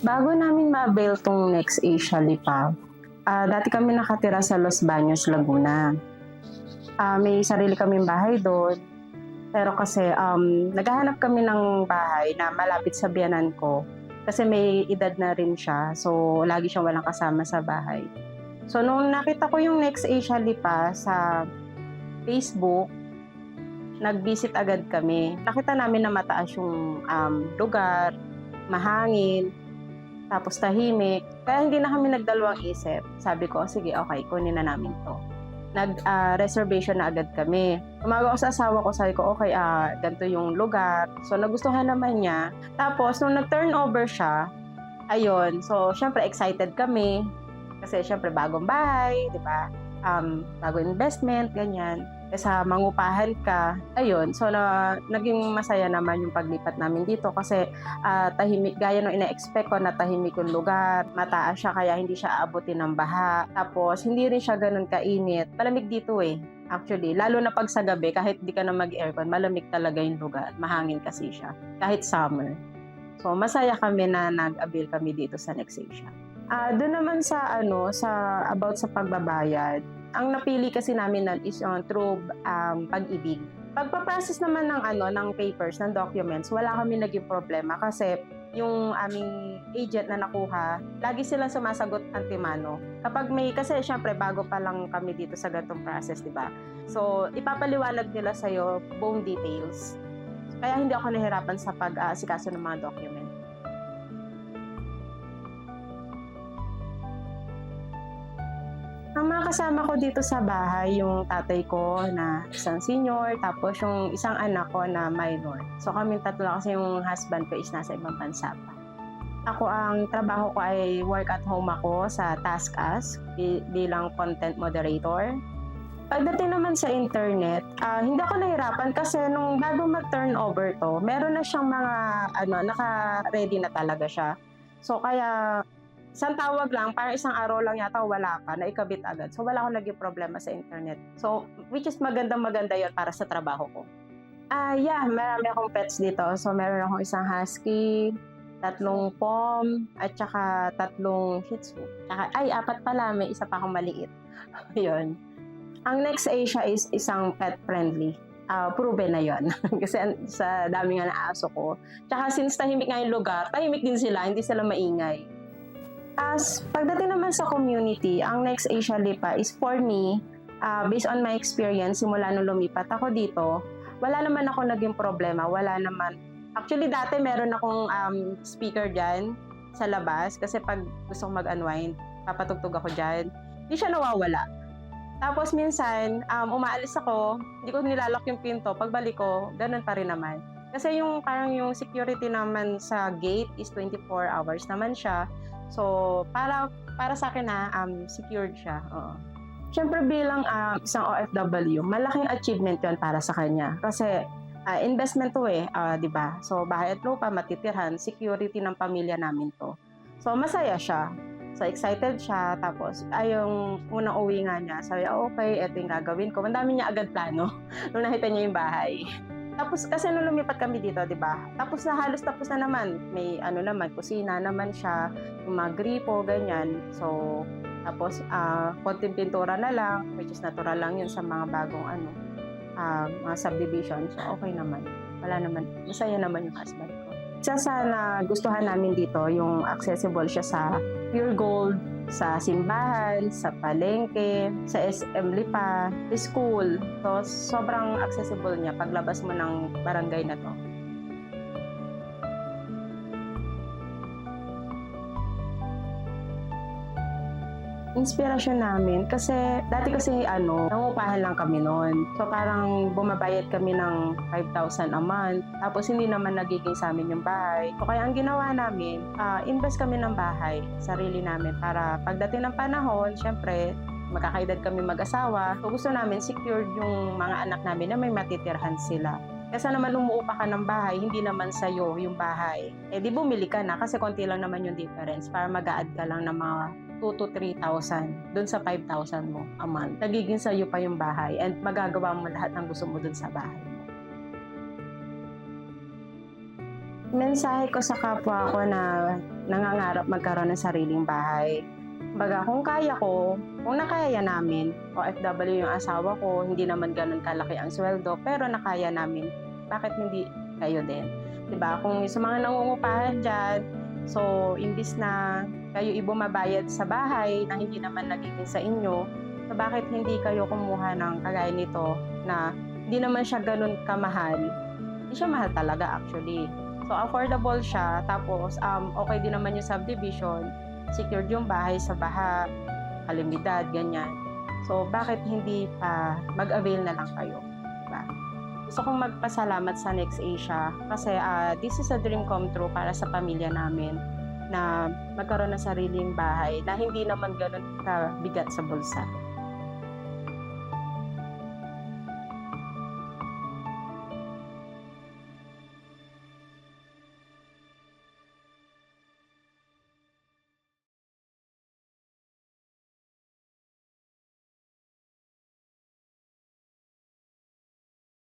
Bago namin ma-avail 'tong Next Asia Lipa, dati kami nakatira sa Los Baños, Laguna. May sarili kaming bahay do'n, pero kasi, naghahanap kami ng bahay na malapit sa biyenan ko, kasi may edad na rin siya, so lagi siyang walang kasama sa bahay. So nung nakita ko yung Next Asia Lipa sa Facebook, nag-visit agad kami. Nakita namin na mataas yung, lugar, mahangin, tapos tahimik, kaya hindi na kami nagdalawang isip. Sabi ko, "Sige, okey, kunin na namin 'to." Reservation na agad kami. Tumawag ako sa asawa ko, sabi ko, "Okey, ganito yung lugar." So, nagustuhan naman niya. Tapos nung nag-turnover siya, ayun, so siyempre excited kami, kasi siyempre bagong bahay, 'di ba? Bagong investment, ganyan. Kaysa mangupahan ka, ayun, so naging masaya naman yung paglipat namin dito kasi tahimik gaya ng ine-expect ko na tahimik yung lugar, mataas siya kaya hindi siya aabutin ng baha. Tapos hindi rin siya gano'n kainit. Malamig dito eh, actually. Lalo na 'pag sa gabi kahit di ka na mag-aircon, malamig talaga yung lugar. Mahangin kasi siya, kahit summer. So masaya kami na nag-avail kami dito sa Nexasia. Do'n naman sa ano, sa about sa pagbabayad, ang napili kasi namin nun is through Pag-ibig. Pagpa-process naman ng ano, ng papers, ng documents, wala kaming naging problema kasi yung aming agent na nakuha, lagi silang sumasagot antemano. Kapag may kasi siyempre bago pa lang kami dito sa ganitong process, 'di ba? So, ipapaliwanag nila sa'yo buong details. Kaya hindi ako nahirapan sa pag-aasikaso ng mga document. Ang mga kasama ko dito sa bahay, yung tatay ko na isang senior, tapos yung isang anak ko na minor. So kaming tatlo lang kasi yung husband ko is nasa ibang bansa pa. Ako ang trabaho ko ay work at home ako sa TaskUs bilang content moderator. Pagdating naman sa internet, hindi ako nahirapan kasi nung bago mag-turnover 'to, meron na siyang mga ano, naka-ready na talaga siya. So kaya isang tawag lang, parang isang araw lang yata o wala pa, naikabit agad. So wala akong naging problema sa internet. So which is magandang-maganda 'yun para sa trabaho ko. Yeah, marami akong pets dito. So meron akong isang husky, tatlong pom, at saka tatlong shih tzu. Tsaka ay, apat pala, may isa pa akong maliit. 'Yun. Ang Next Asia is isang pet friendly. Proven na 'yon kasi sa dami nga ng aso ko. Tsaka since tahimik nga yung lugar, tahimik din sila, hindi sila maingay. Pagdating naman sa community, ang Next Asia Lipa is for me, based on my experience simula nung lumipat ako dito, wala naman ako naging problema, wala naman. Actually dati meron akong, speaker diyan sa labas kasi 'pag gusto kong mag-unwind, papatugtog ako diyan, 'di siya nawawala. Tapos minsan, umaalis ako, hindi ko nilalak yung pinto, pagbalik ko, gano'n pa rin naman. Kasi yung parang yung security naman sa gate is 24 hours naman siya. So, para sa'kin secured siya, oo. Siyempre bilang, isang OFW, malaking achievement 'yun para sa kanya. Kasi, investment 'to, 'di ba? So, bahay at lupa, matitirhan, security ng pamilya namin 'to. So, masaya siya. So, excited siya tapos yung unang uwi nga niya sabi niya, "Okey, eto yung gagawin ko." Ang dami niya agad plano nung nakita niya yung bahay. Tapos kasi nung lumipat kami dito, 'di ba, tapos na halos tapos na naman. May ano naman, kusina naman siya, yung mga gripo, ganyan. So, tapos, konting pintura na lang, which is natural lang yun sa mga bagong ano, mga subdivision. So, okey naman. Wala naman, masaya naman yung husband ko. Isa sa nagustuhan namin dito yung accessible siya sa Pure Gold, sa simbahan, sa palengke, sa SM Lipa, school. So, sobrang accessible niya paglabas mo ng barangay na 'to. Inspirasyon namin kasi dati kasi ano, nangungupahan lang kami no'n. So parang bumabayad kami ng 5,000 a month, tapos hindi naman nagiging sa'min yung bahay. So kaya ang ginawa namin, invest kami ng bahay, sarili namin para pagdating ng panahon, siyempre magkakaedad kami mag-asawa, so gusto namin secured yung mga anak namin na may matitirhan sila. Kaysa naman umuupa ka ng bahay, hindi naman sa'yo yung bahay. Eh di bumili ka na kasi konti lang naman yung difference para mag-a-add ka lang ng mga 2 to 3,000 dun sa 5,000 mo a month. Nagiging sa'yo pa yung bahay and magagawa mo lahat ng gusto mo dun sa bahay mo. Mensahe ko sa kapwa ko na nangangarap magkaroon ng sariling bahay. Kumbaga, kung kaya ko, kung nakaya namin, OFW yung asawa ko, hindi naman ganun kalaki ang sweldo, pero nakaya namin, bakit hindi kayo din? 'Di ba? Kung sa mga nangungupahan dyan, so imbis na kayo ibumabayad sa bahay na hindi naman nagiging sa inyo, so bakit hindi kayo kumuha ng kagaya nito na hindi naman siya ganun kamahal. Hindi siya mahal talaga actually. So affordable siya, tapos okay din naman yung subdivision, secured yung bahay sa baha, kalimidad, ganyan. So bakit hindi pa mag-avail na lang kayo, 'di ba? Gusto kong magpasalamat sa Next Asia kasi this is a dream come true para sa pamilya namin na magkaroon ng sariling bahay na hindi naman gano'n kabigat sa bulsa.